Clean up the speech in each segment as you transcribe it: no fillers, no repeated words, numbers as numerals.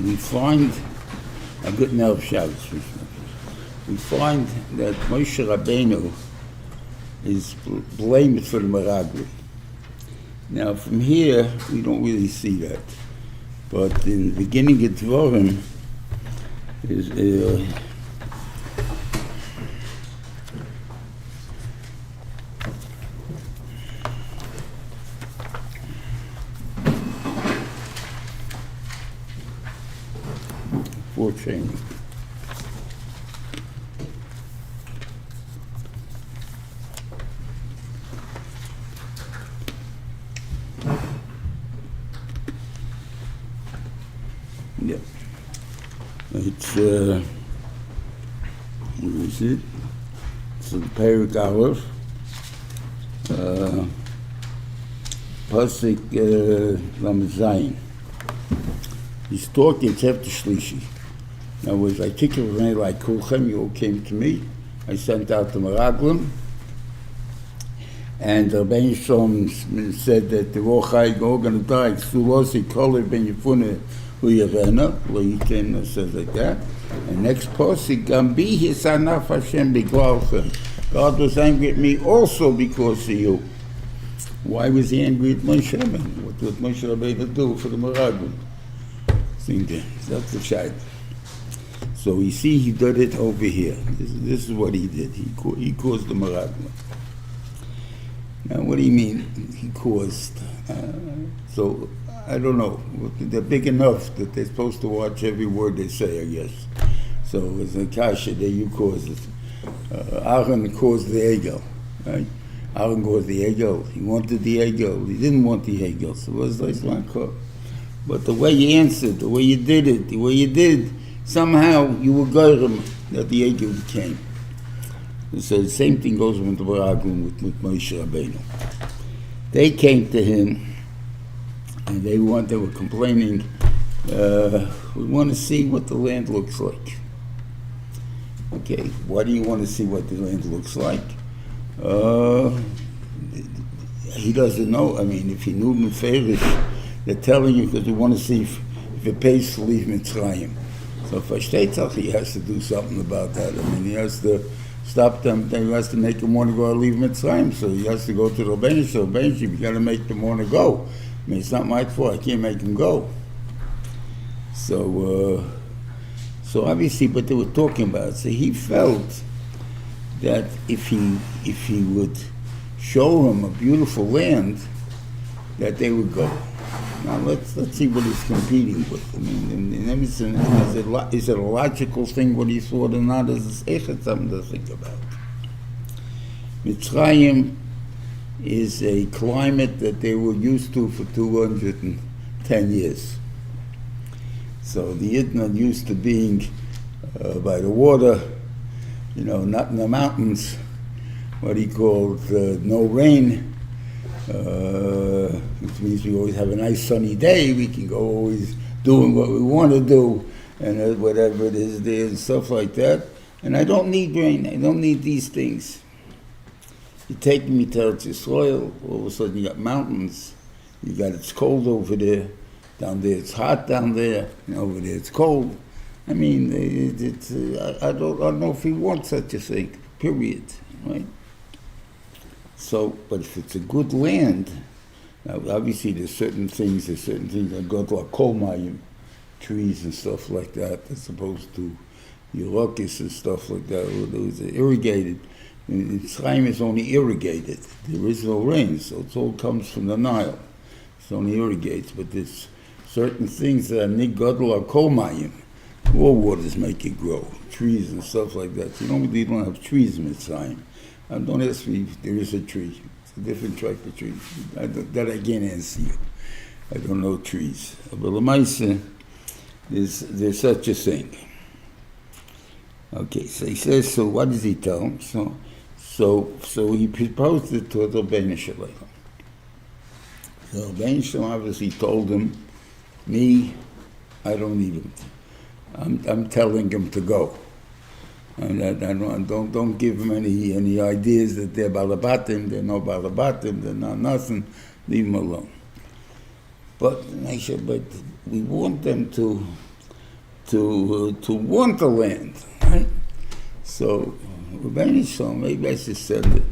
we find a good nerve Shabbos. We find that Moshe Rabbeinu is blamed for the Meraglim. Now from here we don't really see that, but in the beginning of Dvorim is for training. Yeah. It's, what is it? It's in Perek Aleph, Pasuk Lamed Zayin. He's talking except the Shlishi. In other words, I took it with me like Kulchem, you all came to me. I sent out the Meraglim. And Rabbeinu Shalom said that the Rochai all going to die. Sulosi Kolev Ben Yefune Hu Yerena. Leitin says like that. And next posik, Gambi Hisanaf Hashem B'Glalchem. God was angry at me also because of you. Why was he angry at Moshe Rabbeinu? What did Moshe Rabbeinu do for the Meraglim? That's the shayla. So we see he did it over here. This is what he did. He caused the Meraglim. Now, what do you mean he caused? So I don't know. They're big enough that they're supposed to watch every word they say, I guess. So it's a kasha that you caused it. Ahren caused the egel, right? Ahren caused the egel. He wanted the egel. He didn't want the egel. So it was like but the way you answered, the way you did it, the way you did, somehow you were goyim that the egel came. So the same thing goes with the Meraglim with Moshe Rabbeinu. They came to him and they were complaining, we want to see what the land looks like. Okay, why do you want to see what the land looks like? He doesn't know. I mean, if he knew Meferish, they're telling you because they want to see if it pays to leave Mitzrayim. So for Shtetzach, he has to do something about that. I mean, he has to stop them. He has to make them want to go and leave Mitzrayim. So he has to go to the Rabbeinu. So Rabbeinu, you got to make them want to go. I mean, it's not my fault. I can't make them go. So obviously, but they were talking about it. So he felt that if he would show him a beautiful land, that they would go. Now let's see what he's competing with. I mean, in Emerson, is it a logical thing what he thought or not? Is it something to think about? Mitzrayim is a climate that they were used to for 210 years. So the Yidden are used to being by the water, not in the mountains, what he called no rain, which means we always have a nice sunny day, we can go always doing what we want to do, and whatever it is there and stuff like that. And I don't need rain, I don't need these things. You take me to Eretz Yisrael, all of a sudden you got mountains, it's cold over there, down there it's hot down there, and over there it's cold. I mean, I don't know if he wants such a thing, period, right? So, but if it's a good land, now obviously there's certain things that go to coal mine, trees and stuff like that, as opposed to Yerokis and stuff like that, those are irrigated. Chaim is only irrigated. There is no rain, so it all comes from the Nile. It's only irrigates, but there's certain things that are nigodl or coal mine. All waters make it grow, trees and stuff like that. You don't have trees in Mitzrayim. Don't ask me if there is a tree. It's a different type of tree. That I can't answer you. I don't know trees. But Lamaisa, there's such a thing. Okay, so he says, so what does he tell him? So he proposed it to the Reuven Shalom. So Reuven Shalom obviously told him, me, I don't need him. I'm telling him to go. And I don't give them any ideas that they're balabatim, they're no balabatim, they're not nothing, leave them alone. But I said, but we want them to want the land, right? So, maybe I just said it.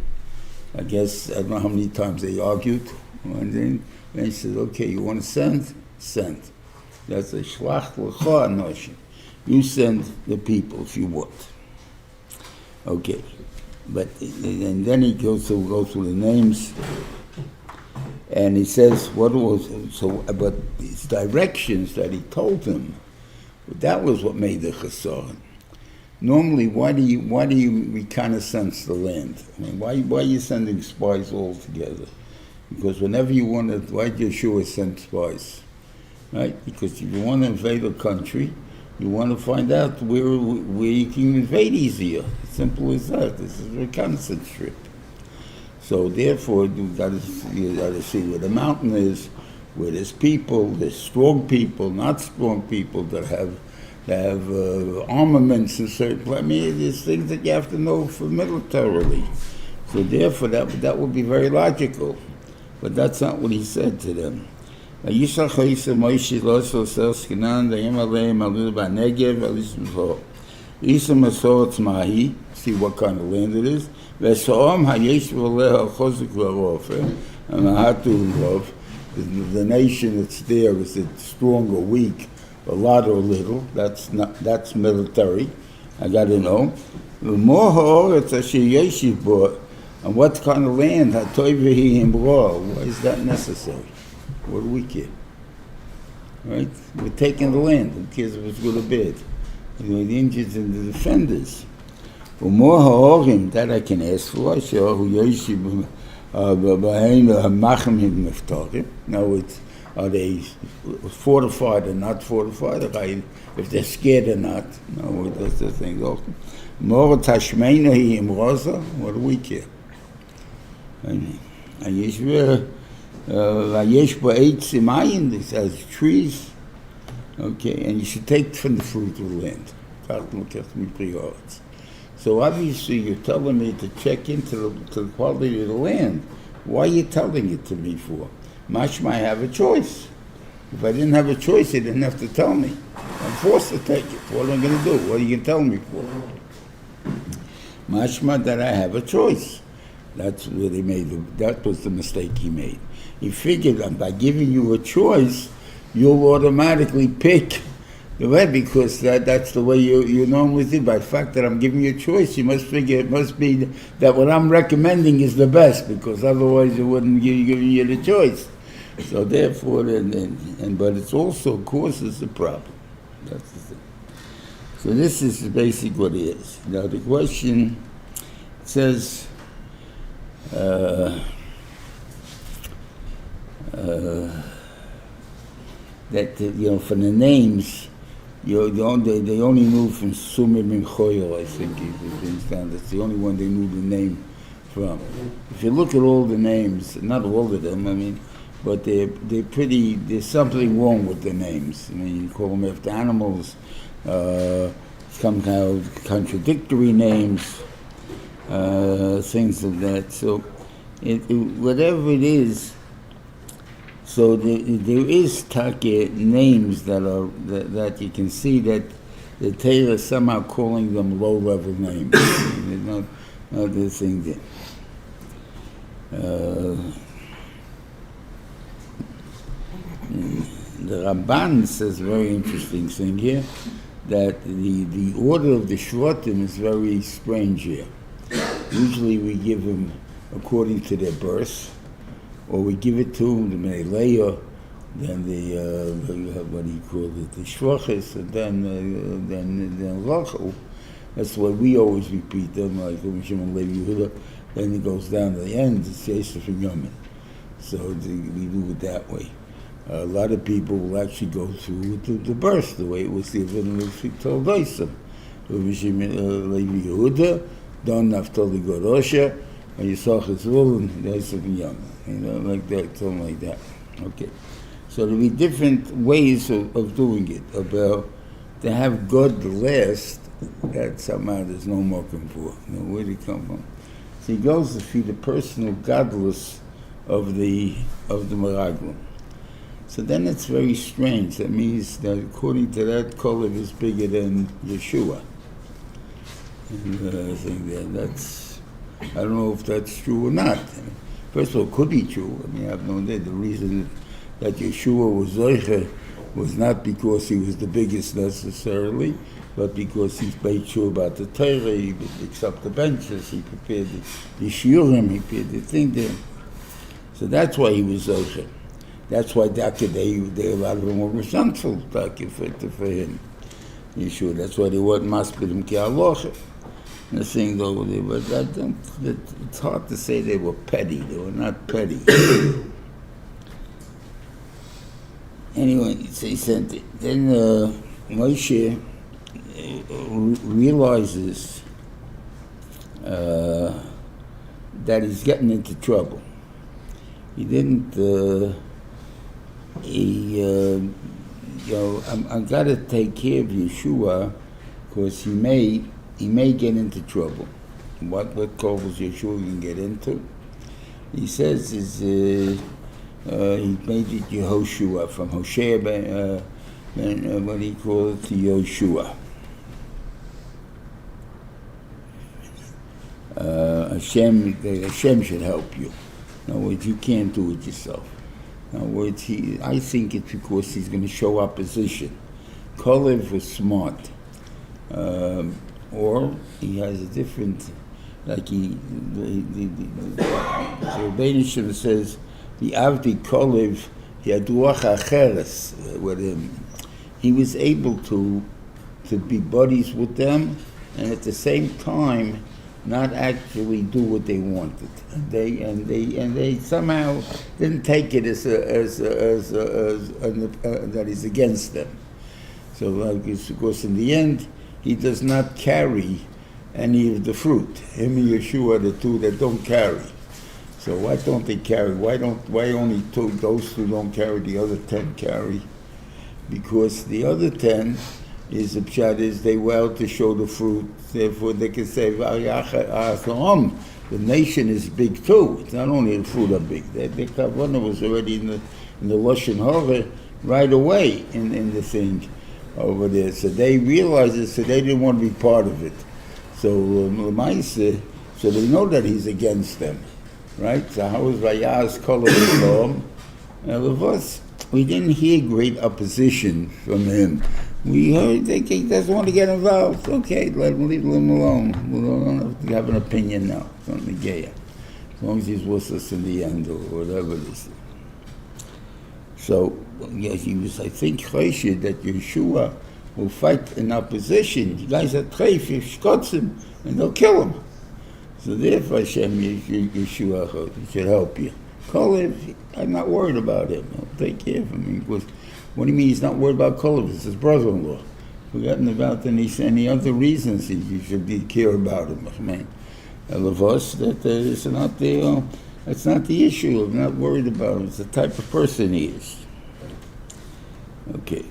I guess, I don't know how many times they argued. And then he said, okay, you want to send? Send. That's a Shelach l'cha notion. You send the people if you want. Okay. And then he goes through the names. And he says, but these directions that he told them, that was what made the chesron. Normally, why do you reconnaissance the land? I mean, why are you sending spies all together? Because whenever you want to, why did Yeshua send spies? Right? Because if you want to invade a country, you want to find out where you can invade easier. Simple as that. This is a reconnaissance trip. So therefore, you got to see where the mountain is, where there's people, there's strong people, not strong people that have armaments and certain. I mean, there's things that you have to know for militarily. So therefore, that would be very logical. But that's not what he said to them. See what kind of land it is. The nation that's there, is it strong or weak, a lot or little? That's military. I got to know. And what kind of land? Why is that necessary? What do we care? Right? We're taking the land. Who cares if it's good or bad? The Indians and the defenders. That I can ask for. Now, are they fortified or not fortified? If they're scared or not? No, that's the thing. What do we care? I mean, it has trees, okay, and you should take from the fruit of the land. So obviously you're telling me to check into the quality of the land. Why are you telling it to me for? Mashma, I have a choice. If I didn't have a choice, you didn't have to tell me. I'm forced to take it. What am I going to do? What are you going to tell me for? Mashma, that I have a choice. That's what he made. That was the mistake he made. He figured that by giving you a choice, you'll automatically pick the way, because that's the way you normally do. By the fact that I'm giving you a choice, you must figure it must be that what I'm recommending is the best, because otherwise it wouldn't give you the choice. So therefore, but it also causes a problem. That's the thing. So this is basically what it is. Now the question says, that for the names, they only knew from Sumim and Choyel, I think, that's the only one they knew the name from. If you look at all the names, not all of them, I mean, but they're pretty, there's something wrong with the names. I mean, you call them after animals, some kind of contradictory names, things of that. So whatever it is, so there is take names that you can see that the Torah is somehow calling them low-level names. There's not the thing there. The Ramban says a very interesting thing here, that the order of the Shvatim is very strange here. Usually we give them according to their birth, or we give it to them, the Meleah, then what do you call it, the Shvachis, and then Rachel. That's what we always repeat them, like Shimon Levi Yehuda. Then it goes down to the end, it's Yosef and Yomen. So we do it that way. A lot of people will actually go through the birth, the way it was given with told Yosef. Shimon Levi Yehuda, Don Naftali Gorosha, and Yisach Yisrael, and Yosef and Yomen. Like that, something like that. Okay. So there'll be different ways of doing it. About to have God last, that somehow there's no mokum for. Where did it come from? So he goes to see the personal godless of the Meraglim. So then it's very strange. That means that according to that, Kolev is bigger than Yeshua. And I think that's, I don't know if that's true or not. First of all, it could be true. I mean, I have no idea. The reason that Yeshua was Zoiche was not because he was the biggest necessarily, but because he's made sure about the Torah, he picks up the benches, he prepared the Shiurim, he prepared the thing there. So that's why he was Zoiche. That's why they a lot of them were resentful for him. Yeshua. That's why they weren't masbirim ki halacha. The thing over there, but it's hard to say they were petty. They were not petty. Anyway, he sent it. Then Moshe realizes that he's getting into trouble. He didn't. I've got to take care of Yeshua because he may get into trouble. What causes Yeshua can get into? He says is he made it Yehoshua from Hoshea, what he called it to Yoshua. Hashem should help you. In other words, you can't do it yourself. In other words, I think it's because he's going to show opposition. Kolev was smart. Or he has a different, like the Rebbeinu says, the Avdi Kolev, Yaduach Acheres with him. He was able to be buddies with them, and at the same time, not actually do what they wanted. And they somehow didn't take it as that he's against them. So, because in the end, he does not carry any of the fruit. Him and Yeshua are the two that don't carry. So why don't they carry? Why only two? Those two don't carry. The other 10 carry, because the other 10 is the pshat is they were out to show the fruit. Therefore, they can say the nation is big too. It's not only the fruit are big. The kavanah was already in the lashon hara right away in the thing over there. So they realized it. So they didn't want to be part of it. So so they know that he's against them, right? So how was Vayaz Kol we didn't hear great opposition from him. We heard he doesn't want to get involved. Okay, leave him alone. We don't have to have an opinion now. It's on the gay. As long as he's with us in the end or whatever it is. So, yes, he was, I think, choshed that Yeshua will fight in opposition. You guys are treif, you scots him, and they'll kill him. So therefore, Hashem, Yeshua should help you. Kolev, I'm not worried about him. I'll take care of him. Because, what do you mean he's not worried about Kolev? It's his brother-in-law. Forgotten about any other reasons you should care about him. Man, that's not the issue. I'm not worried about him. It's the type of person he is. Okay.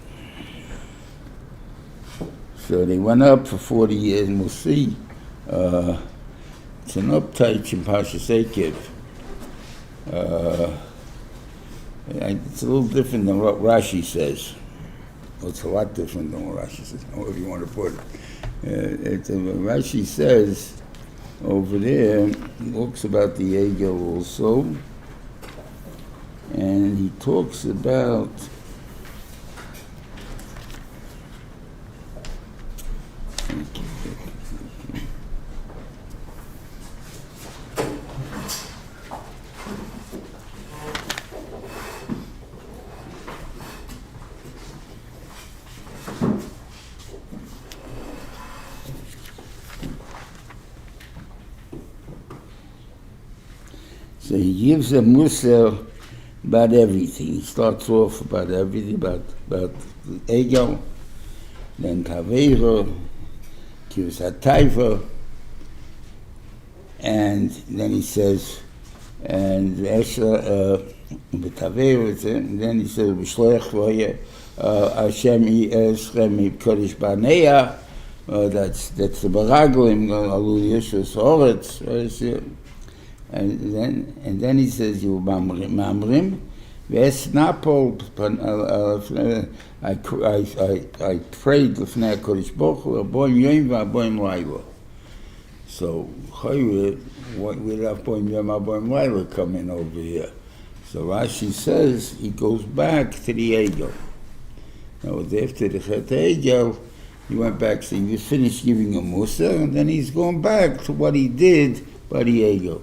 So they went up for 40 years, and we'll see. It's an uptight in Parshas Eikev. It's a little different than what Rashi says. Well, it's a lot different than what Rashi says, however you want to put it. Rashi says over there, he talks about the Egel also, and he talks about so he gives a musar about everything. He starts off about everything, about Egel, then Taveira, gives Hataiva, and then he says, and Esha, and then he says, B'shloech v'hoye, Hashem Eschem Kodesh Barneya, that's the Baraglim, Alul Yeshus Horetz, and then he says, you mamrim, Ve'esnapo, I prayed l'fnei HaKadosh Baruch Hu, aboim yom v'aboim laila. So, we'd have aboim yom aboim laila coming over here. So Rashi says he goes back to the Egel. Now, after the Chet Egel, he went back, so he was finished giving a Musa, and then he's going back to what he did by the Egel.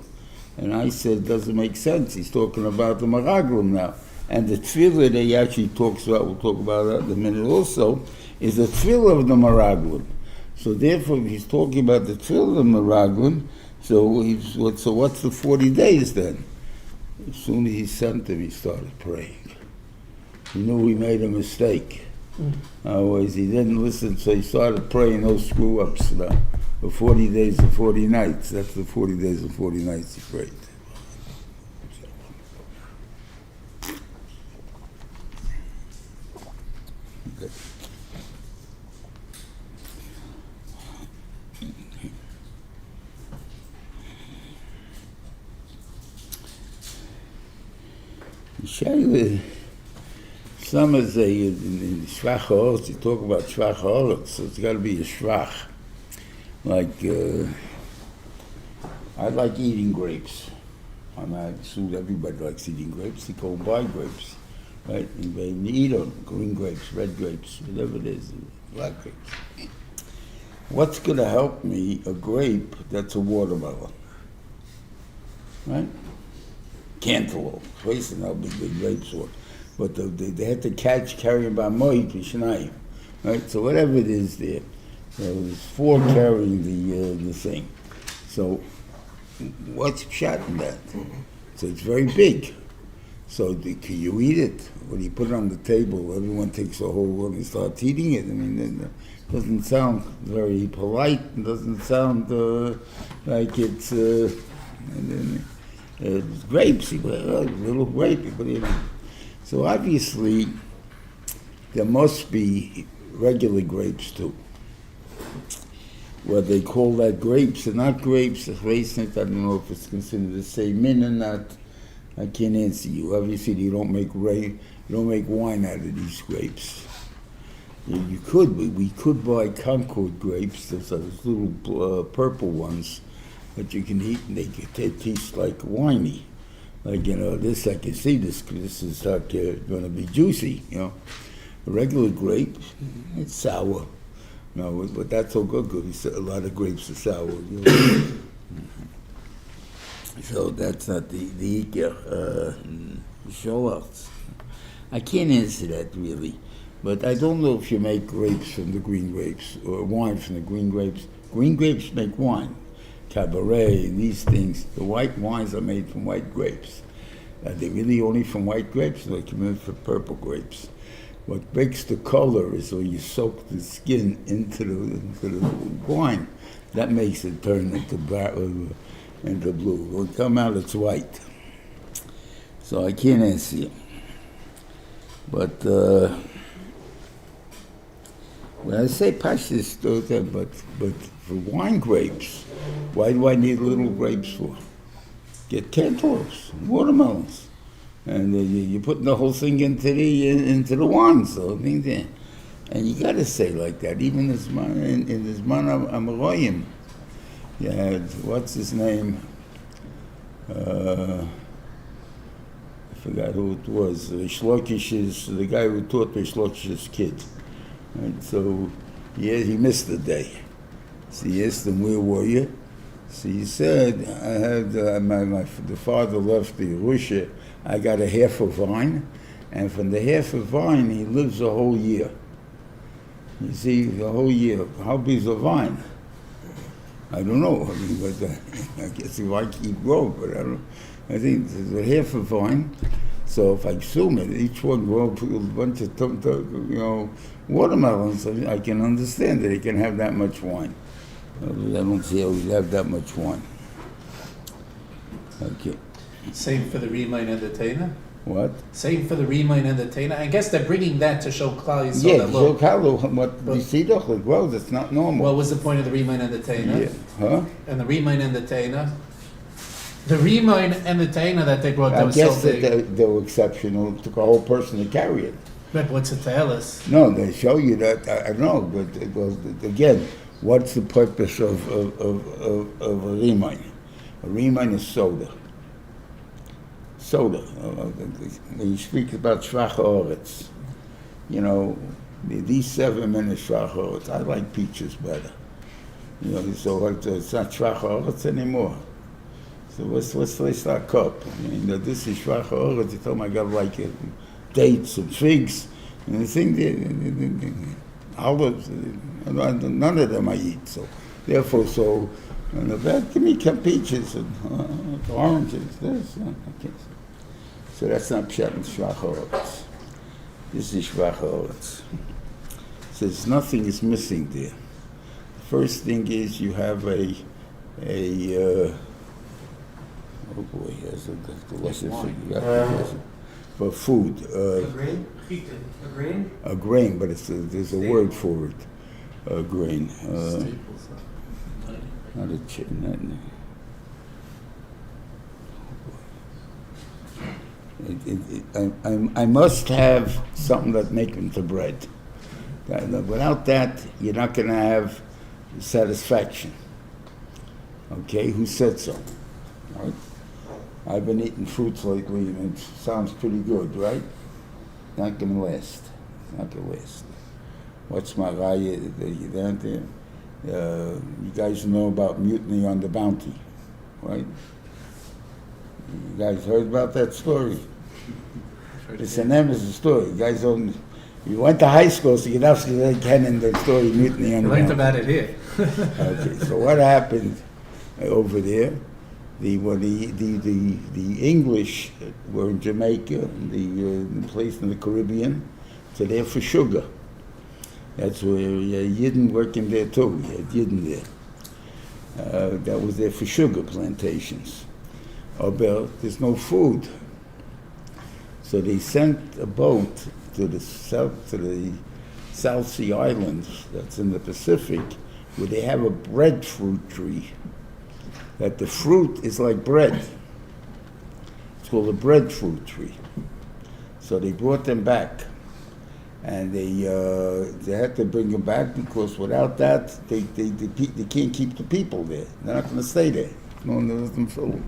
And I said, it doesn't make sense. He's talking about the Meraglim now. And the tefillah that he actually talks about, we'll talk about that in a minute also, is the tefillah of the Meraglim. So therefore, if he's talking about the tefillah of the Meraglim, so what's the 40 days then? As soon as he sent him, he started praying. He knew he made a mistake. Otherwise, he didn't listen, so he started praying those screw-ups now. For 40 days and 40 nights. That's the 40 days and 40 nights he prayed. Okay. Shaila, some of the in Shvach HaOretz, you talk about Shvach HaOretz, so it's got to be a Shvach. Like, I like eating grapes. I assume everybody likes eating grapes. They go and buy grapes, right? And they eat them, green grapes, red grapes, whatever it is, black grapes. What's going to help me a grape that's a watermelon? Right? Cantaloupe. Listen how big the grapes were. But they had to carry them by Moed Vishnayim. Right? So whatever it is there. So there's 4 carrying the thing. So what's pshat in that? So it's very big. So can you eat it? Or do you put it on the table? Everyone takes a whole one and starts eating it. I mean, it doesn't sound very polite. It doesn't sound like it's grapes. Little grape. So obviously, there must be regular grapes too. What they call that grapes are not grapes. I don't know if it's considered the same min or not. I can't answer you. Obviously, you don't make wine out of these grapes. You could. We could buy Concord grapes. There's those little purple ones that you can eat, and they taste like winey. Like, this I can see this is like going to be juicy. A regular grape, it's sour. No, but that's all good. A lot of grapes are sour. So that's not the Iker Shelach. I can't answer that really. But I don't know if you make grapes from the green grapes or wine from the green grapes. Green grapes make wine. Cabernet and these things. The white wines are made from white grapes. Are they really only from white grapes? Or they come in from purple grapes? What breaks the color is when you soak the skin into the wine. That makes it turn into blue. When it comes out, it's white. So I can't answer you. But when I say Parshas, but for wine grapes, why do I need little grapes for? Get cantaloupes, watermelons. And you're putting the whole thing into the wine, so and you got to say like that. Even in this man Amaroyim, you had what's his name? I forgot who it was. The guy who taught Shlokish's kid. And so he missed the day. So he asked him, "Where were you?" So he said, "I had the father left the Yerusha. I got a half a vine, and from the half a vine, he lives a whole year." You see, the whole year. How big is a vine? I don't know. But I guess if I keep growing, but I don't. I think there's a half a vine. So if I assume it, each one grows a bunch of watermelons, I can understand that he can have that much wine. I don't see how he'd have that much wine. Okay. Same for the Remind and the Taina? What? Same for the Remind and the Taina. I guess they're bringing that to show Klal Yisrael. Yeah, show Klal, what you see, well, that's not normal. What was the point of the Remind and the Taina? Yeah. Huh? And the Remind and the Taina? The Reuven and the Taina that they brought, that was so guess big. that they were exceptional. It took a whole person to carry it. But what's it tell us? No, they show you that. I don't know, but it was, again, what's the purpose of a Reuven? A Reuven is soda. Soda. When you speak about Shvach Oretz, you know, these 7 minutes Shvach Oretz, I like peaches better. You know, so it's not Shvach Oretz anymore. So let's start cup. I mean, this is Shvach Oretz. You told me I got like dates and figs, and the thing, olives, none of them I eat. So therefore, and the bed, give me some peaches and oranges. This, okay. So that's not Pshat and Shvach Oretz. This is Shvach Oretz. Says nothing is missing there. The first thing is you have oh boy, here's the lesson for food. A grain? A grain? A grain, but there's a word for it. A grain. Not a chin. I must have something that makes into bread. Without that, you're not going to have satisfaction. Okay, who said so? Right? I've been eating fruits lately, and it sounds pretty good, right? Not going to last. Not going to last. What's my raya? You guys know about mutiny on the Bounty, right? You guys heard about that story? It's an Emerson story. You guys don't. You went to high school, so you know in the story mutiny on the learned Bounty. about it here. Okay, so what happened over there? The English were in Jamaica, the place in the Caribbean, so they're for sugar. That's where Yidden working there too. We had Yidden there. That was there for sugar plantations. But there's no food, so they sent a boat to the South Sea Islands, that's in the Pacific, where they have a breadfruit tree. That the fruit is like bread. It's called a breadfruit tree. So they brought them back, and they had to bring them back because without that, they can't keep the people there. They're not going to stay there. No one knows them food.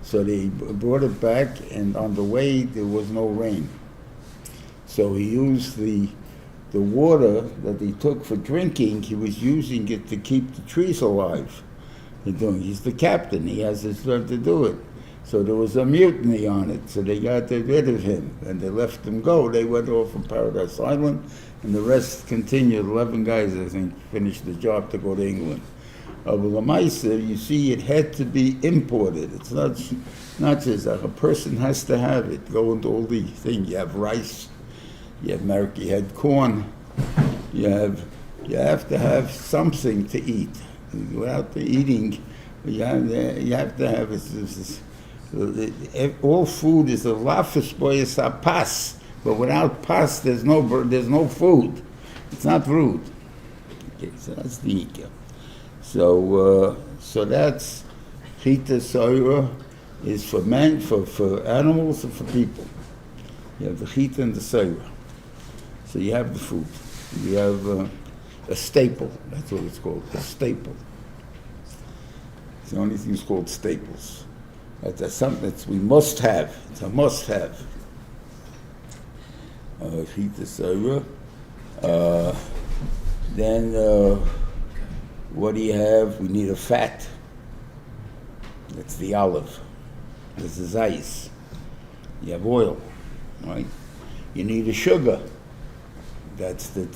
So they brought it back, and on the way there was no rain. So he used the water that he took for drinking. He was using it to keep the trees alive. He's the captain. He has his job to do it. So there was a mutiny on it. So they got rid of him, and they let him go. They went off from Paradise Island, and the rest continued. 11 guys, I think, finished the job to go to England. But Lamaisa, you see, it had to be imported. It's not just that a person has to have it. Go into all these things. You have rice, you have America, you had corn. You have to have something to eat. Without the eating, you have to have all food is a lafis boyas pas, but without pas, there's no food. It's not food. Okay, so that's the ikka. So that's chita soira is for men, for animals, and for people. You have the chita and the soira. So you have the food. You have a staple. That's what it's called. A staple. It's the only thing that's called staples. That's something that we must have. It's a must-have. Chita soira. Then what do you have? We need a fat. That's the olive. This is ice. You have oil, right? You need a sugar. That's the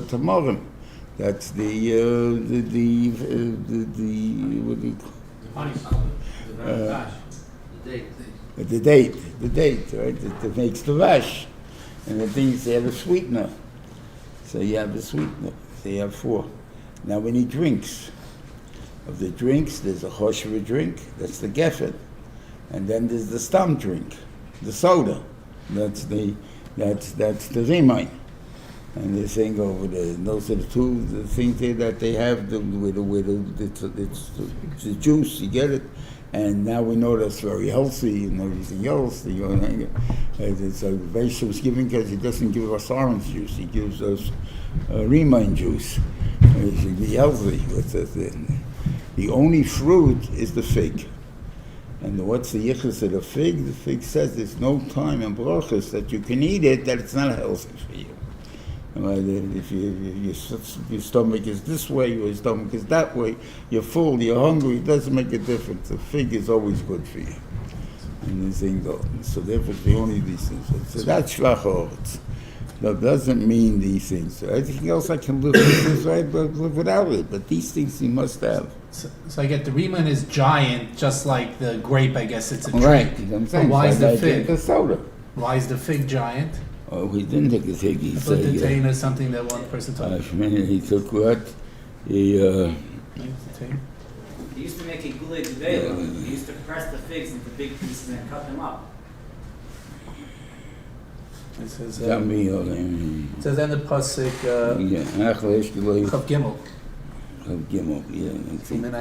tamarim. That's the what do you call the date, right? That makes the vash, and the things they have a sweetener. So you have a sweetener. So you have 4. Now we need drinks. Of the drinks, there's a choshev drink. That's the geffen, and then there's the stam drink, the soda. That's the Reuven. And they're saying over there, those are the things there that they have it's the juice, you get it. And now we know that's very healthy and everything else. It's a Vesha was giving because he doesn't give us orange juice. He gives us Reuven juice. It should be healthy. The only fruit is the fig. And what's the yichus of the fig? The fig says there's no time in brachas that you can eat it, that it's not healthy for you. If your stomach is this way, your stomach is that way, you're full, you're hungry, it doesn't make a difference. The fig is always good for you. And this thing goes. So therefore, the only these things. So that's Shelach. That doesn't mean these things. So everything else I can live with this, right, but live without it. But these things you must have. So I get the Beniman is giant, just like the grape, I guess it's a tree. Right. But why is the fig? The soda. Why is the fig giant? Oh, he didn't take a fig. He I said, thought the taina is something that one person told me. He took what? He used to make a gulei devela. He used to press the figs into big pieces and cut them up. It says, it says in the pasuk, Chav Gimel. Gimel, yeah. Simen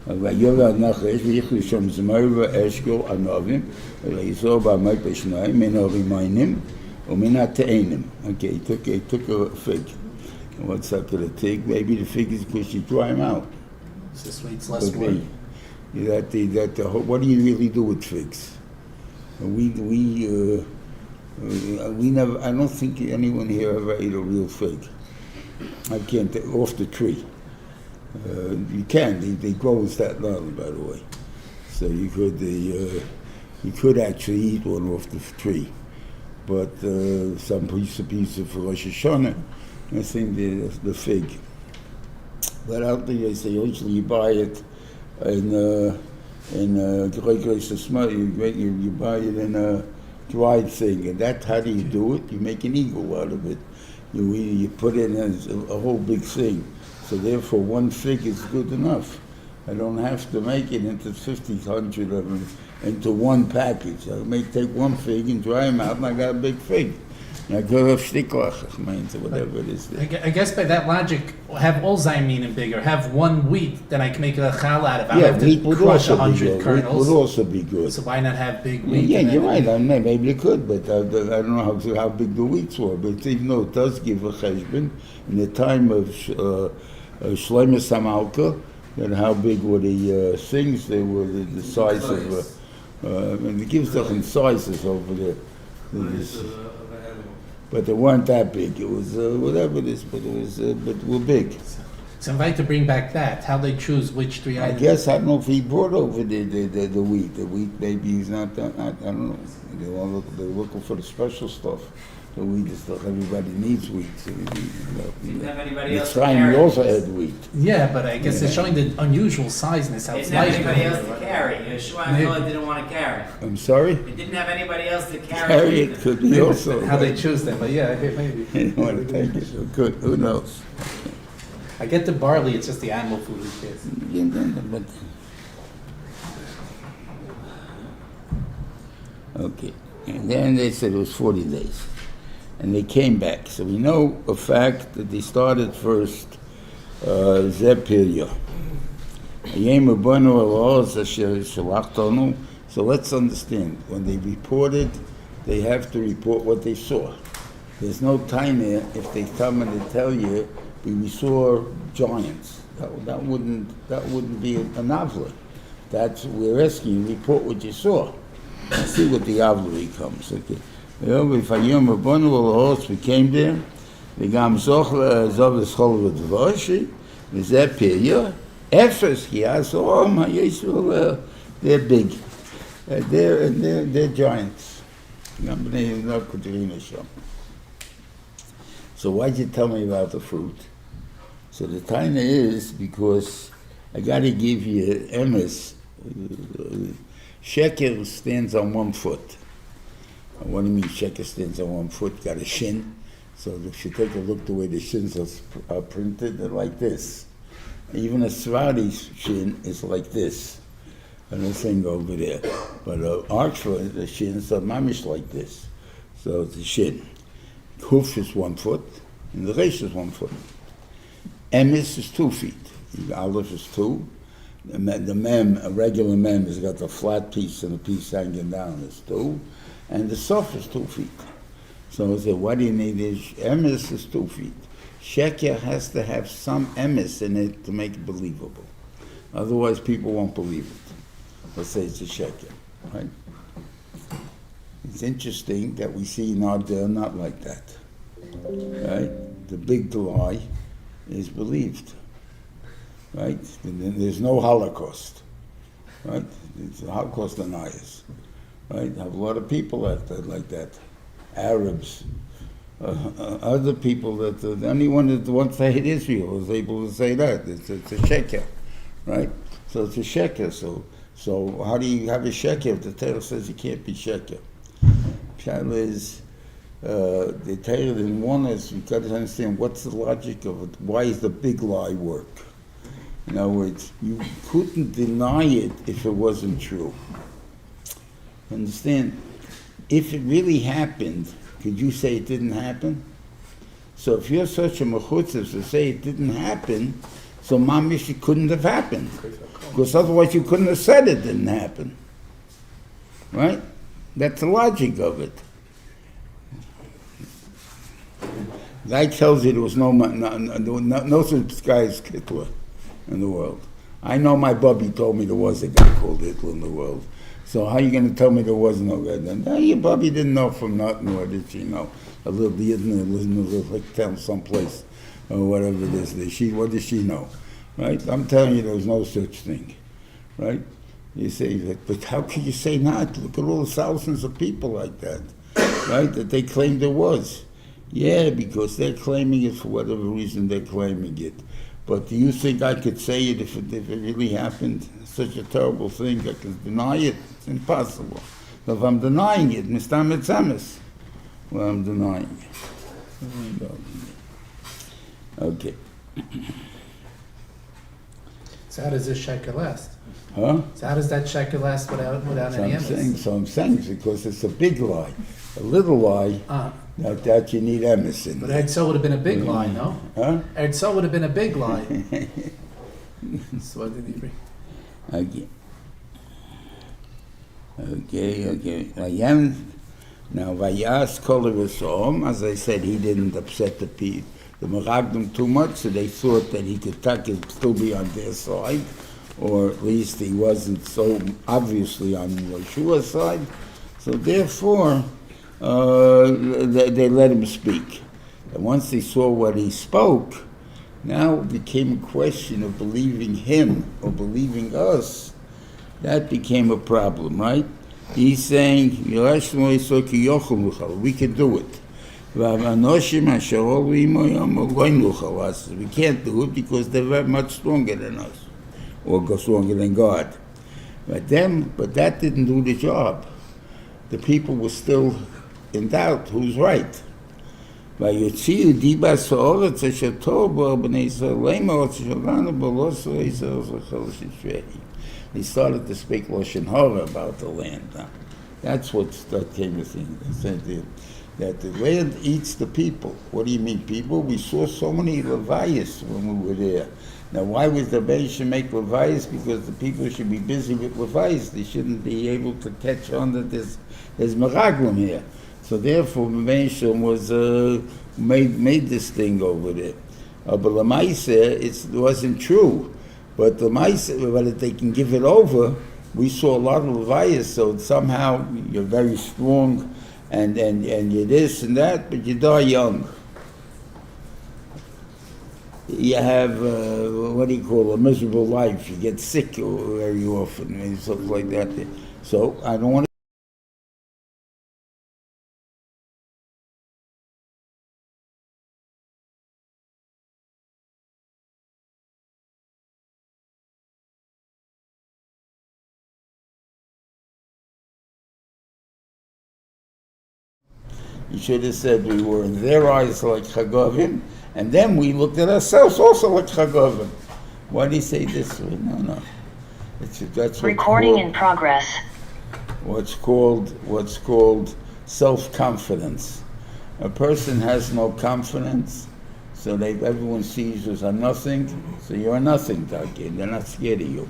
Nachesh, v'yichlu shom zmar v'eshkol anavim, v'yisor b'amay peshnayim, min ha'rimainim, u'min ha'te'enim. Okay, he took a fig. And what's up to the fig? Maybe the fig is because you dry them out. So it's less work. What do you really do with figs? We never. I don't think anyone here ever ate a real fig. I can't off the tree. You can. They grow that long, by the way. So you could actually eat one off the tree. But some piece of Rosh Hashanah, I think the fig. But out there, they say usually you buy it in you buy it in a dried thing, and that's how do you do it? You make an eagle out of it. You put it in a whole big thing. So therefore, one fig is good enough. I don't have to make it into 50, 100 of them into one package. I may take one fig and dry them out, and I got a big fig. And I go have shtiklach, whatever it is. I guess by that logic, have all zayminim bigger. Have one wheat, then I can make a chal out of. I have wheat to would crush also 100 be good. kernels. Wheat would also be good. So why not have big wheat? Yeah, you're right. I mean, maybe you could, but I don't know how big the wheats were. But even though it does give a cheshbon, in the time of Shelima Samalka, then how big were the things? They were the size of. And it gives different sizes over there. But they weren't that big. It was whatever it is, but it was but were big. So I'd like to bring back that. How they choose which three I items? guess I don't know if he brought over the wheat. The wheat maybe he's not that. I don't know. They're looking for the special stuff. The wheat is stuff. Everybody needs wheat. So Didn't have anybody else to we carry. also had wheat. Yeah, but I guess they're showing the unusual sizeness. How They it's didn't have nice. anybody else to carry. Yeshua and Harav didn't want to carry. I'm sorry? They didn't have anybody else to carry. Carry it could be also. How they choose them, but yeah, maybe. You don't want to take it. So good. Who knows? I get the barley. It's just the animal food. Who cares? But okay. And then they said it was 40 days. And they came back. So we know a fact that they started first Zepilya. So let's understand. When they reported, they have to report what they saw. There's no time there if they come and they tell you, we saw giants. That wouldn't be a novela. That's we're asking you, report what you saw. See what the avlui comes. Okay. We came there. We came they're big. They're giants. So why'd you tell me about the fruit? So the taina is because I got to give you emes. Sheker stands on 1 foot. What do you mean sheker stands on 1 foot? Got a shin. So if you take a look the way the shins are printed, they're like this. Even a Svadi's shin is like this. And the thing over there. But Archford, the shins are mamish like this. So it's a shin. Hoof is 1 foot. and the resh is 1 foot. Emes is 2 feet. The aleph is 2. The mem, a regular mem, has got a flat piece and a piece hanging down is 2. And the sof is 2 feet. So I say, what do you need? Emes is 2 feet. Sheker has to have some emes in it to make it believable. Otherwise, people won't believe it. Let's say it's a sheker, right? It's interesting that we see in our day not like that, right? The big lie is believed, right? And there's no Holocaust, right? It's Holocaust deniers, right? I have a lot of people like that, Arabs, other people that the only one that wants to hate Israel is able to say that. It's a sheker, right? So it's a sheker. So how do you have a sheker if the Torah says you can't be sheker? Pshat is the Torah didn't want us. You've got to understand what's the logic of it. Why is the big lie work? In other words, you couldn't deny it if it wasn't true. Understand? If it really happened, could you say it didn't happen? So if you're such a mechutzes to say it didn't happen, so mamish it couldn't have happened. Because otherwise you couldn't have said it didn't happen. Right? That's the logic of it. Guy tells you there was no such guy as Hitler in the world. I know my bubby told me there was a guy called Hitler in the world. So how are you going to tell me there was no guy then? No, your bubby didn't know from nothing, or did she know? A little bit in a town someplace, or whatever it is. What does she know? Right? I'm telling you there was no such thing. Right? You say that, but how can you say not? Look at all the thousands of people like that. Right? That they claim there was. Yeah, because they're claiming it for whatever reason they're claiming it. But do you think I could say it if it really happened? Such a terrible thing, I can deny it? It's impossible. So if I'm denying it, Mr. Metzamis, well, I'm denying it. Okay. So how does this sheker last? Huh? So how does that sheker last without any emes? So I'm saying it's because it's a big lie. A little lie, that you need emes in. But Eretz would have been a big lie, no? Huh? Eretz would have been a big lie. So what did he bring? Okay. Now, Vayas Kol Resom, as I said, he didn't upset the Meragdim too much, so they thought that he could still be on their side, or at least he wasn't so obviously on Yeshua's side. So therefore, they let him speak. And once they saw what he spoke, now it became a question of believing him or believing us. That became a problem, right? He's saying, we can do it. We can't do it because they're very much stronger than us, or stronger than God. But that didn't do the job. The people were still in doubt who's right. He started to speak Lashon Hara about the land. That's what came to think. They said that the land eats the people. What do you mean, people? We saw so many Levias when we were there. Now, why was the Rebbe should make Levias? Because the people should be busy with Levias. They shouldn't be able to catch on that there's Meraglim here. So therefore, Rebbe was made this thing over there. But the Maisa, it wasn't true. But the Maisa, whether they can give it over, we saw a lot of Levias, so somehow you're very strong and you're this and that, but you die young. You have, what do you call, a miserable life. You get sick very often and stuff like that. So I don't want to. You should have said we were in their eyes like Chagavim, and then we looked at ourselves also like Chagavim. Why do you say this way? No. That's recording in progress. What's called self-confidence. A person has no confidence, So everyone sees you as a nothing, so you're a nothing, and they're not scared of you.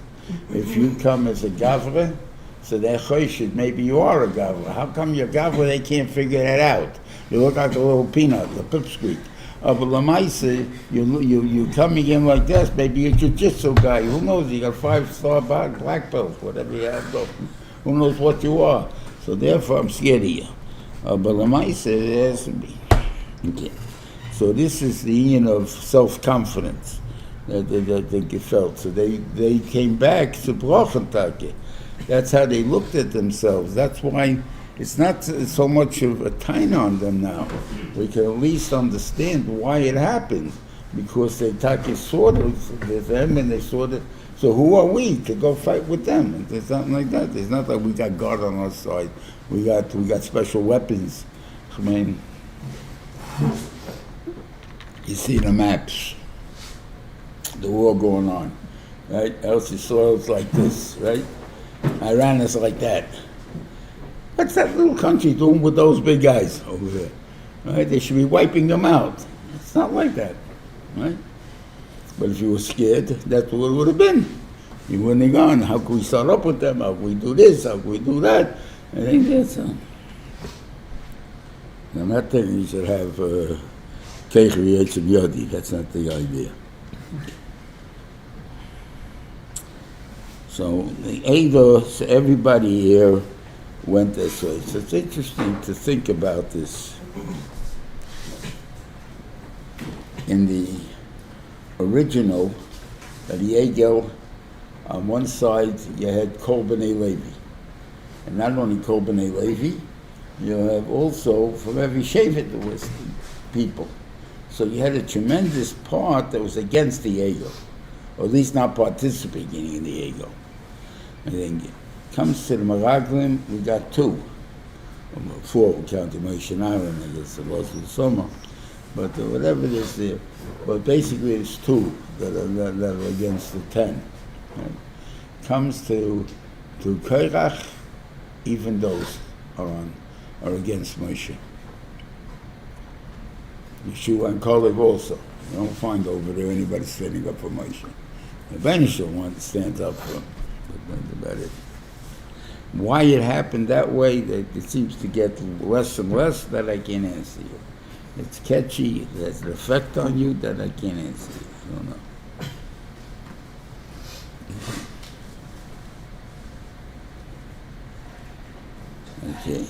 If you come as a gavra, so they're choshid, maybe you are a gavra. How come you're gavra, they can't figure that out? You look like a little peanut, a pipsqueak. But Lamaisa, you coming in like this, maybe you're a jiu-jitsu guy. Who knows? You got 5-star black belt, whatever you have. Who knows what you are? So therefore, I'm scared of you. But Lamaisa, it has to be. Okay. So this is the union of self-confidence that they felt. So they came back to Brachantake. That's how they looked at themselves. That's why it's not so much of a time on them now. We can at least understand why it happened, because they saw them and they saw that. So who are we to go fight with them? And there's nothing like that. There's not like we got God on our side. We got special weapons. I mean, you see the maps, the war going on, right? Else Israel's like this, right? Iran is like that. What's that little country doing with those big guys over there? Right? They should be wiping them out. It's not like that, right? But if you were scared, that's what it would have been. You wouldn't have gone, how can we start up with them? How can we do this? How can we do that? I think that's I'm not saying you should have Keichri Yitzim Yodi. That's not the idea. So the Eidos, everybody here went this way. So it's interesting to think about this. In the original, the Egel, on one side you had Kol B'nai Levi. And not only Kol B'nai Levi, you have also from every Shevet there was people. So you had a tremendous part that was against the Egel, or at least not participating in the Egel. And then it comes to the Meraglim, we got 2. 4, counting Moshe and Aaron, I guess it was the summer. But whatever it is there. But basically it's 2 that are against the 10. Right? Comes to Korach, even those are against Moshe. Yeshua and Kalev also. You don't find over there anybody standing up for Moshe. The Benishal one stands up for him. But that's about it. Why it happened that way, that it seems to get less and less, that I can't answer you. It's catchy, it has an effect on you, that I can't answer you. I don't know. Okay.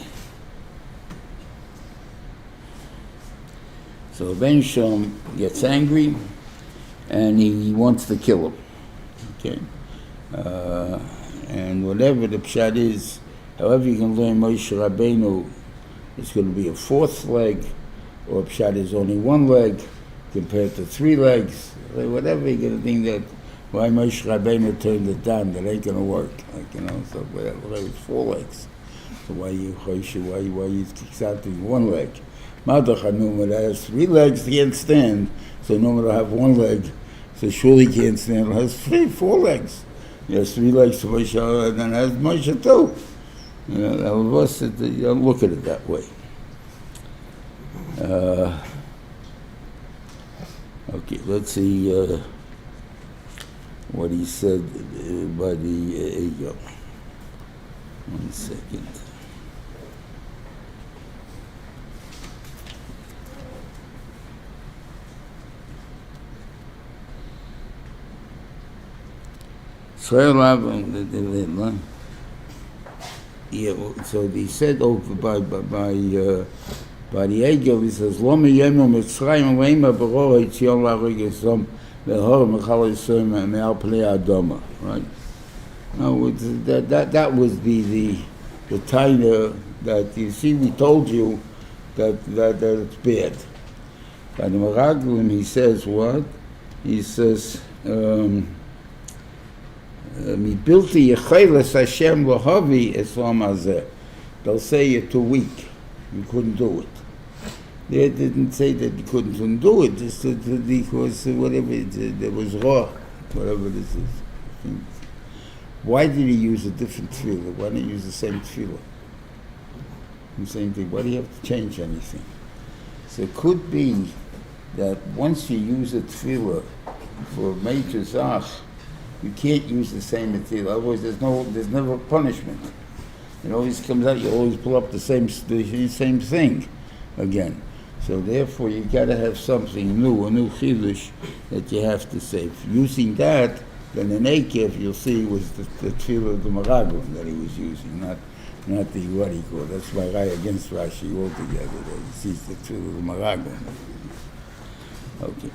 So Benishal gets angry, and he wants to kill him. Okay. And whatever the pshat is, however you can learn Moshe Rabbeinu, it's going to be a 4th leg, or pshat is only 1 leg compared to 3 legs. Whatever you're going to think that why Moshe Rabbeinu turned it down, that ain't going to work. Like, so whatever it's 4 legs. So why you counting 1 leg? Madach Hanuma that has 3 legs, can't stand. So no matter have 1 leg, so surely can't stand. It has 4 legs. He has 3 legs to Moshe, and then has Moshe too. You don't look at it that way. Okay, let's see what he said by the ego. 1 second. Yeah, so he said over by the ego, he says, Lomi Yemo Mitzrayim Leima Baro Etzion Larigesom Behor Mechal Yisrael Me'al Pnei Adama. Right? No, that was the taina that you see. We told you that it's bad. By the Meraglim, he says what? He says, "Mibilti yecheles Hashem lohavi eslam hazeh." They'll say you're too weak. You couldn't do it. They didn't say that you couldn't do it. Just because whatever there was raw, whatever this is. Why did he use a different tefillah? Why didn't he use the same tefillah? The same thing. Why do you have to change anything? So it could be that once you use a tefillah for a major zach, you can't use the same material. Otherwise, there's never punishment. It always comes out. You always pull up the same thing again. So therefore, you got to have something new, a new chidush that you have to say. Using that, then in Ekev, you'll see was the tefillah of the Maragon that he was using, not the what he called. That's my right against Rashi altogether. He sees the tefillah of the Maragon. Okay.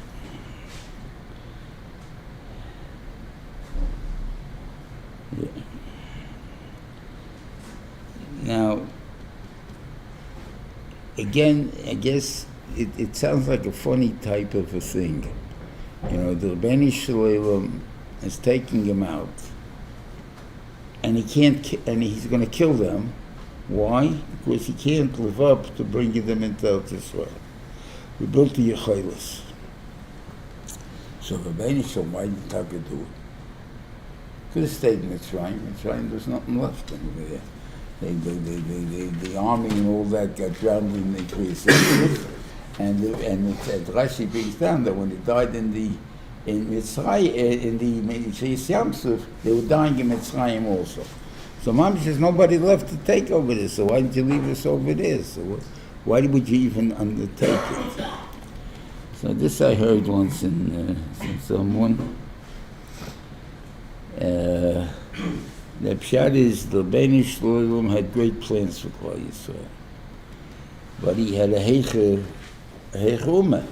Yeah. Now, again, I guess it sounds like a funny type of a thing. You know, the Rebbeinu Shalom is taking him out, and he's going to kill them. Why? Because he can't live up to bringing them into Eretz Yisrael. We built the Yechilas. So Rebbeinu Shalom, why did Taka do it? Could have stayed in Mitzrayim. Mitzrayim, there's nothing left over there. The army and all that got drowned in the Kriyas. And Rashi brings down that when they died in Mitzrayim, in the Kriyas Yamsuf, they were dying in Mitzrayim also. So Mom says, nobody left to take over this, so why didn't you leave us over there? So why would you even undertake it? So this I heard once from someone. The pshat is the Rebbeinu Shalom had great plans for Klal Yisrael, but he had a heicher ummah.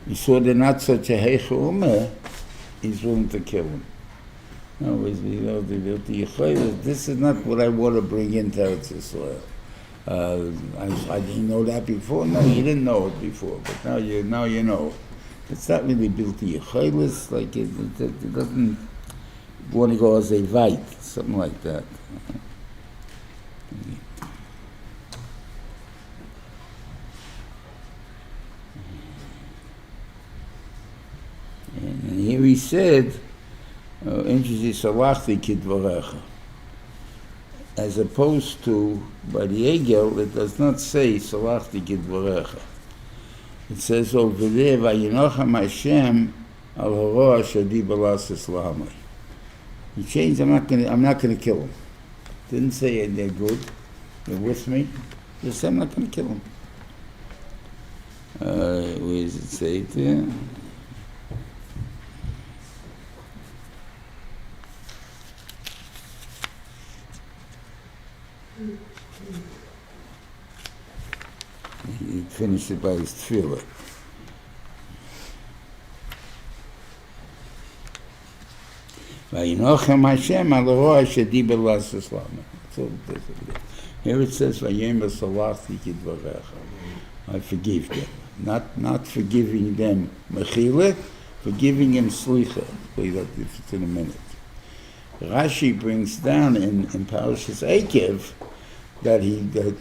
He saw they're not such a heicher ummah, he's willing to kill him. In other words, this is not what I want to bring into Eretz Yisrael. I didn't know that before. No, you didn't know it before, but now you know. It's not really built to Yechilas, like it doesn't want to go as a vite, something like that. And here he said, as opposed to by the Egel, it does not say Salachti Kidvarecha. It says over there, Vayinochem Hashem al haro ashadi balasis lahamai. He changed. I'm not going to kill him. Didn't say they're good. They're with me. Just said I'm not going to kill him. Where does it say it there? He finished it by his tefillah. Vayinochem Hashem al haro ashadi balasis lahamai. That's all it does. Here it says, "Vayem b'salachti kidvarecha." I forgive them, not forgiving them mechila, forgiving them slicha. Wait up in a minute. Rashi brings down in Parshas Ekev that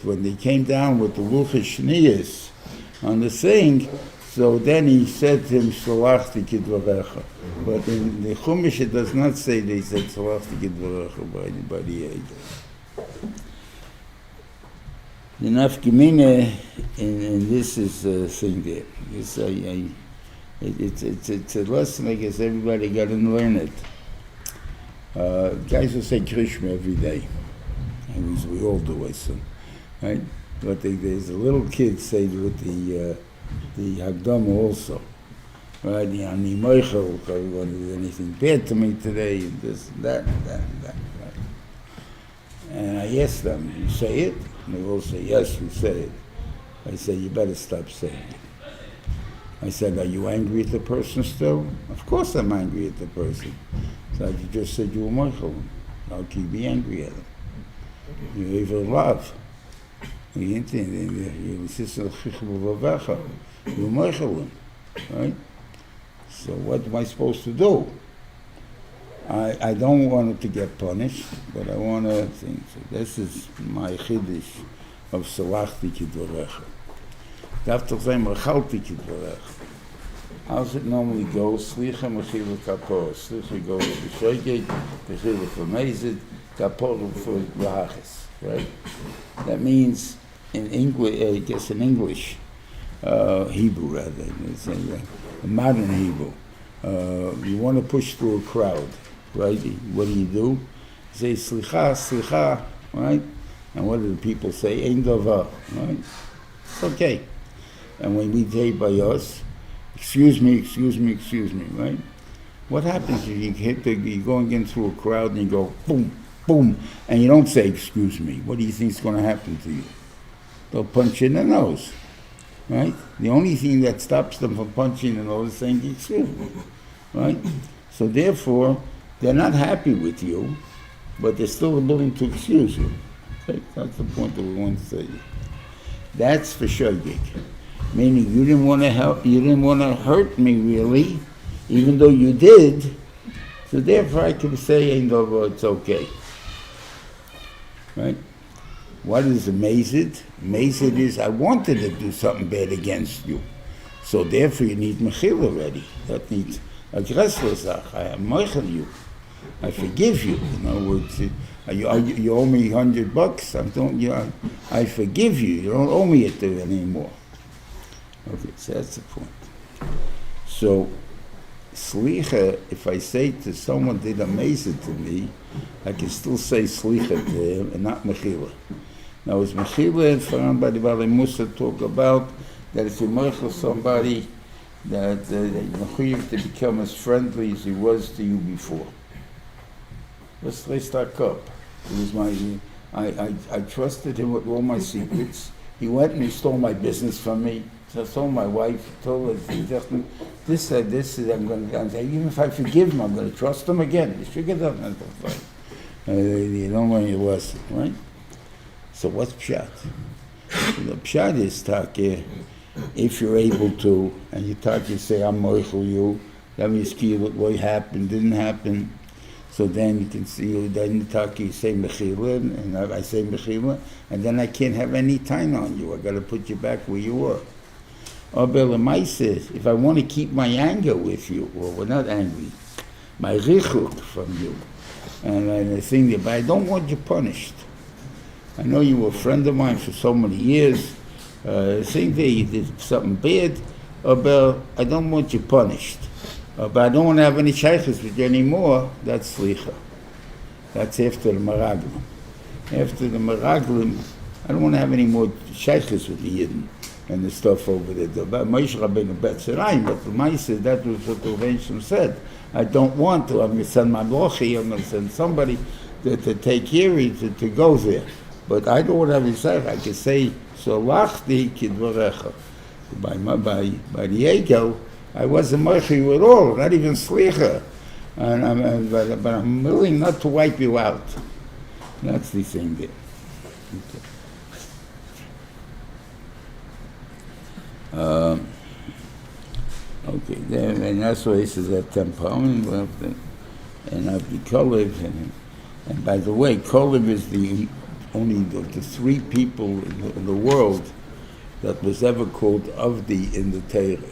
when they came down with the luchas shniyas on the thing, so then he said to him, "Shalachti kidvarecha." But in the Chumash it does not say they said "Shalachti kidvarecha" by the Ekev. The nafkamina in this is a thing there. It's a lesson. I guess everybody got to learn it. Guys will say Krishma every day. We all do it, so, right? But there's a little kid say with the Hagdama also, right? The Ani Moichel, is anything bad to me today? And this, that, right? And I asked them, you say it? And they all say, yes, we say it. I said, you better stop saying it. I said, are you angry at the person still? Of course I'm angry at the person. So you just said you were Moichel. How can you be angry at him? You even love. You insist on Chichel, you're Moichel, right? So what am I supposed to do? I don't want it to get punished, but I want to think. So this is my chiddush of Salachti Kidvarecha. Dafter zayn Rechalti Kidvarecha. How's it normally go? Slicha Mechila Kapor. Slicha goes to Shelach, Mechila for Mezid, Kapor for Rahachis. Right? That means in English, Hebrew rather, it's a modern Hebrew. You want to push through a crowd, right? What do? You say, slicha, slicha, right? And what do the people say? Ein davar, right? It's okay. And when we say by us, excuse me, right? What happens if you're going in through a crowd and you go, boom, boom, and you don't say, excuse me? What do you think is going to happen to you? They'll punch you in the nose, right? The only thing that stops them from punching in the nose is saying, excuse me, right? So therefore, they're not happy with you, but they're still willing to excuse you. Okay? That's the point that we want to say. That's for Shelach. Meaning you didn't want to help, you didn't want to hurt me really, even though you did. So therefore I can say, it's okay. Right? What is amazed? Amazed is I wanted to do something bad against you. So therefore you need mechila already. That needs aggressor. I am meichel you. I forgive you. In other words, you owe me $100. I forgive you. You don't owe me it anymore. Okay, so that's the point. So, slicha, if I say to someone did amazing to me, I can still say slicha to him and not mechila. Now, is mechila and found by the Bali Musa talk about that if you mechil somebody, that mechiv to become as friendly as he was to you before. Let's start up. It was I trusted him with all my secrets. He went and he stole my business from me. So I told my wife, told her, this, I'm going to say, even if I forgive him, I'm going to trust him again. You don't want your lesson, right? So what's pshat? The pshat is, Taki, if you're able to, and you say, I'm moichel you, that means what happened, didn't happen. So then you can see, then you say mechila, and I say mechila, and then I can't have any time on you. I got to put you back where you were. Or says, if I want to keep my anger with you, or we're not angry, my richuk from you, and the thing that, but I don't want you punished. I know you were a friend of mine for so many years. Think that you did something bad, but I don't want you punished. But I don't want to have any shaykhs with you anymore. That's slicha. That's after the meraglim. After the meraglim, I don't want to have any more shaykhs with the yidden and the stuff over there. But Moshe Rabbeinu Betzerayim, but the Ma'aseh, that was what the Reuven said. I don't want to. I'm going to send my blochi. I'm going to send somebody to take care of to go there. But I don't want to have any shaykhs. I can say Shelachti kidvarecha. By the ego, I wasn't moichel at all, not even slicha. But I'm willing not to wipe you out. That's the thing there. Okay, then, and that's why he says that 10 pounds left, and I'll be Kolev. And by the way, Kolev is the only the 3 people in the world that was ever called Avdi in the Torah.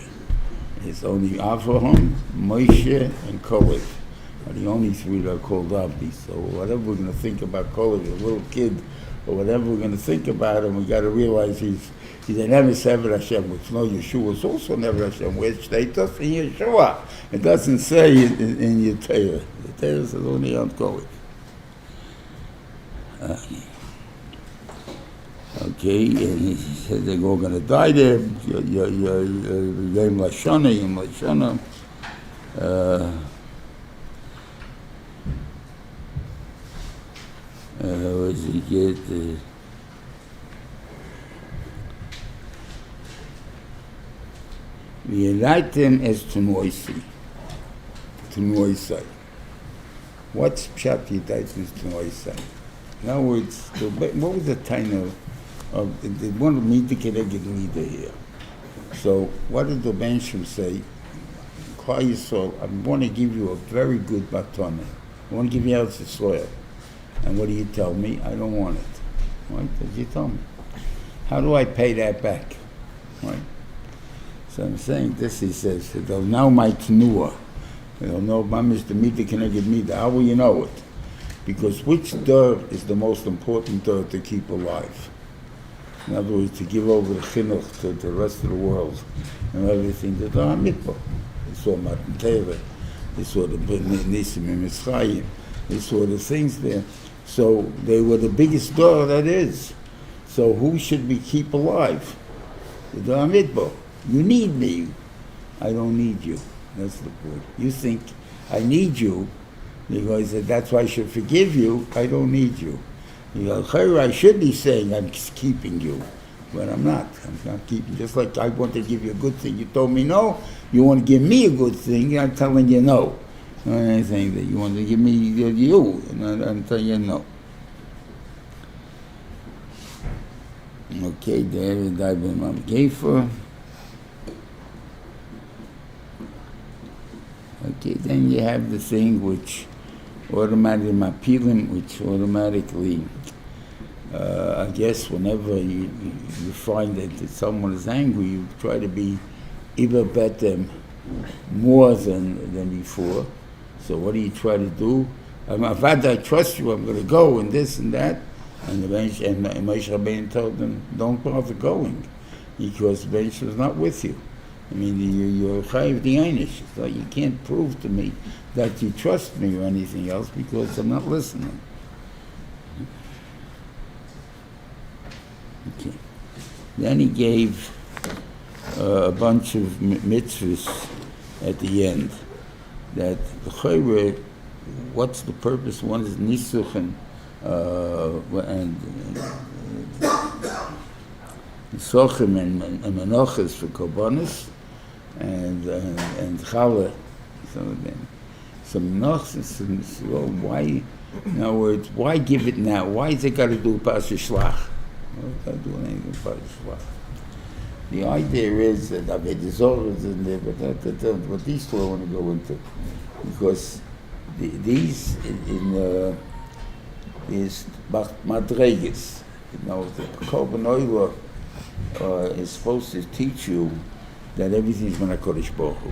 It's only Avraham, Moshe, and Kolev are the only 3 that are called Avdi. So whatever we're going to think about Kolev, a little kid, or whatever we're going to think about him, we got to realize he's an Emes Eved Hashem, which no Yeshua is also an Eved Hashem. Where's status in Yeshua? It doesn't say in your Torah. The Torah says only on Kolev. Okay, and he said they're all going to die there. Yom Lashana. Where does he get? We write them as Tunoisi. What's Pshat Yidaitim as Tunoisi? In other words, what was the time of they wanted me to get a good leader here. So what did the Benshim say? Klal Yisrael, I want to give you a very good batana. I want to give you out the soil. And what do you tell me? I don't want it. Right? Did you tell me? How do I pay that back? Right? So I'm saying this, he says, they'll know my tenua. They'll know Mamish the Mida Keneged Mida. How will you know it? Because which door is the most important door to keep alive? In other words, to give over the chinuch to the rest of the world and everything that are mitbo. They saw Matan Torah, they saw the Nisim in Mitzrayim, they saw the things there. So they were the biggest door that is. So who should we keep alive? The Dor Midbo. You need me. I don't need you. That's the point. You think I need you because that's why I should forgive you. I don't need you. You go, I should be saying I'm keeping you, but I'm not. I'm not keeping. Just like I want to give you a good thing. You told me no. You want to give me a good thing. I'm telling you no. I'm saying that you want to give me you, and I'm telling you no. Okay, there is Daibim Gefer. Okay, then you have the thing which automatically mapilim, which automatically, I guess, whenever you find that someone is angry, you try to be even better, more than before. So what do you try to do? I trust you. I'm going to go and this and that. And Moshe Rabbeinu told them, don't bother going, because the bench was not with you. I mean, you're chayiv the einish, so you can't prove to me that you trust me or anything else because I'm not listening. Okay. Then he gave a bunch of mitzvahs at the end. That the chayre, what's the purpose? One is nisuch and sochim and menachas for korbanos, and challah. Some menachas. Well, why? In other words, why give it now? Why is it got to do Parshas Shelach? Why got to do anything with Parshas Shelach? The idea is that the Zohar is in there, but that's what these two I want to go into, because these is madreges. You know, the korban is supposed to teach you that everything is going to Kodesh Baruch Hu,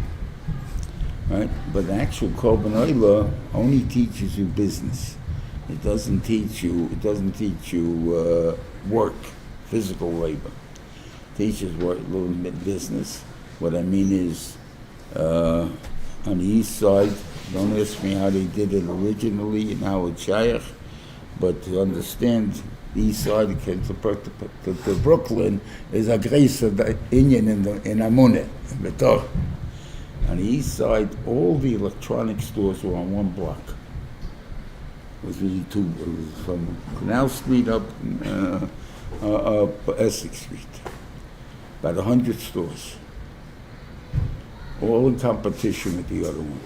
right? But the actual korban oila only teaches you business. It doesn't teach you. It doesn't teach you work, physical labor. It teaches work, a little bit business. What I mean is, on the east side, don't ask me how they did it originally and how it's shaykh, but to understand the east side to Brooklyn is a grace of the Indian in Amuneh, in Betor. On the east side, all the electronic stores were on one block. It was really two. It was from Canal Street up Essex Street. About 100 stores. All in competition with the other one.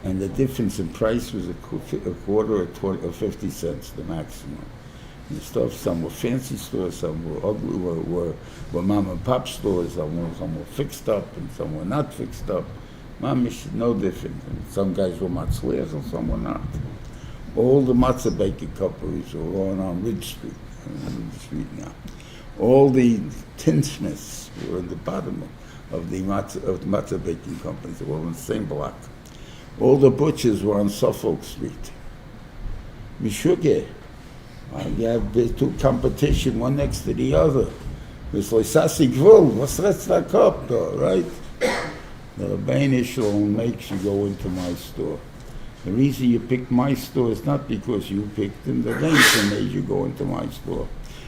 And the difference in price was a quarter or 20 or 50 cents, the maximum. And stuff, some were fancy stores, some were ugly, were mom and pop stores, some were fixed up and some were not fixed up. Mamish, no different. And some guys were matzliach and some were not. All the matzah baking companies were on Ridge Street now. All the tinsmiths were in the bottom of the matzah baking companies. They were all in the same block. All the butchers were on Suffolk Street. Mishugeh. You have two competition, one next to the other. It's like Sasi Gvul, what's that cup, right? The Rebbeinu Shalom makes you go into my store. The reason you picked my store is not because you picked them, the Rebbeinu made you go into my store.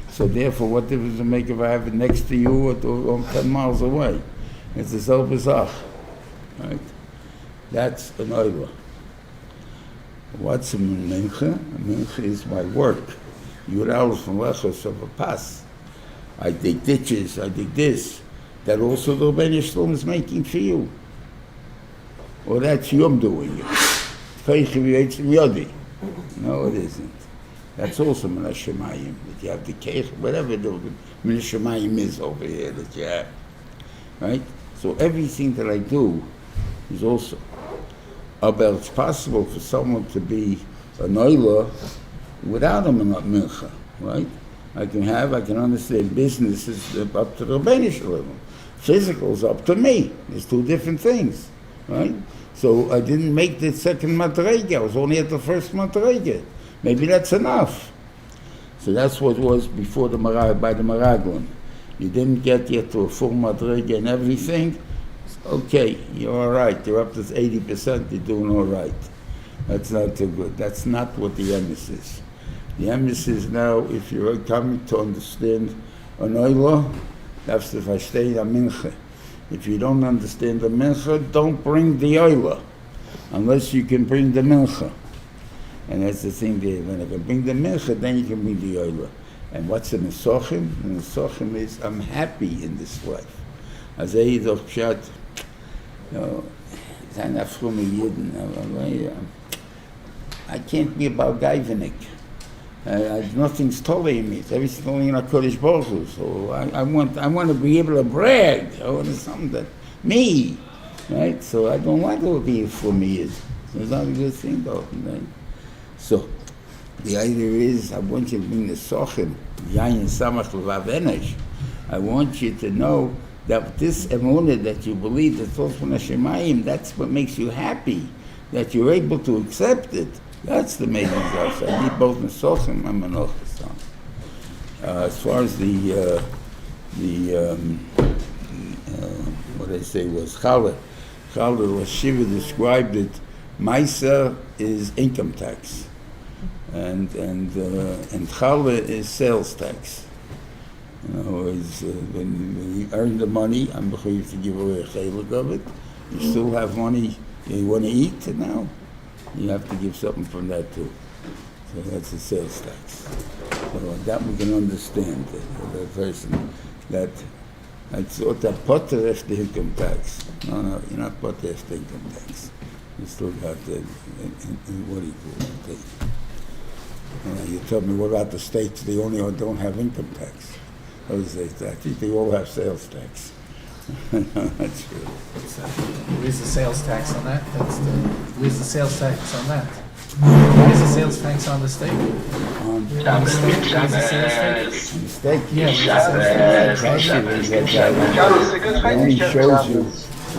So therefore, what difference does it make if I have it next to you or 10 miles away? It's a Zelbazach, right? That's an oila. What's a mincha? A mincha is my work. Yud Aleph and Lechos of a pass. I dig ditches, I dig this. That also the Rebbeinu Shalom is making for you. Or that's you doing it. No, it isn't. That's also Min HaShemayim, that you have the keich, whatever the Min HaShemayim is over here that you have. Right? So everything that I do is also. But it's possible for someone to be a noila without a mincha, right? I can understand business is up to the Rebbeinu Shalom. Physical is up to me. There's two different things, right? So I didn't make the second madrega. I was only at the first madrega. Maybe that's enough. So that's what was before by the Meraglim. You didn't get yet to a full madrega and everything. Okay, you're all right. You're up to 80%. You're doing all right. That's not too good. That's not what the emes is. The emes is now, if you're coming to understand an oila, that's the verstehen a mincha. If you don't understand the mincha, don't bring the oila, unless you can bring the mincha. And that's the thing there. When you can bring the mincha, then you can bring the oila. And what's the nesochim? The nesochim is, I'm happy in this life. As I doch pshat, I can't be about gaivenik. Nothing's telling me. Everything's only in a Kodesh Baruch Hu. So I want to be able to brag. I want something that me, right? So I don't want to be for me. So it's not a good thing, though. Right? So the idea is, I want you to bring the sochim, yayin samach levavenesh. I want you to know that this emunah that you believe that's all from Hashemayim, that's what makes you happy. That you're able to accept it. That's the amazing stuff. I need both Nesochim and Menochas. As far as what I say was Chala. Chala was Shiva described it. Maisa is income tax, and Chala is sales tax. In other words, when you earn the money, I'm going to give away a chelik of it. You still have money. You want to eat now. You have to give something from that too. So that's the sales tax. So that we can understand, the person that it's what a potter the income tax. No, you're not potter the income tax. You still got the, what do you call it? You tell me, what about the states? They only don't have income tax. Those states, I think they all have sales tax. That's true. Where's the sales tax on that? Where's the sales tax on that? Where's the sales tax on the steak? On the steak? Where's the sales tax? On the steak? Yeah, where's the sales tax? It only shows you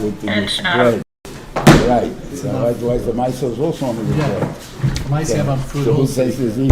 with the bread. Right. So otherwise the mice is also on the bread. Mice have on fruit so also. who says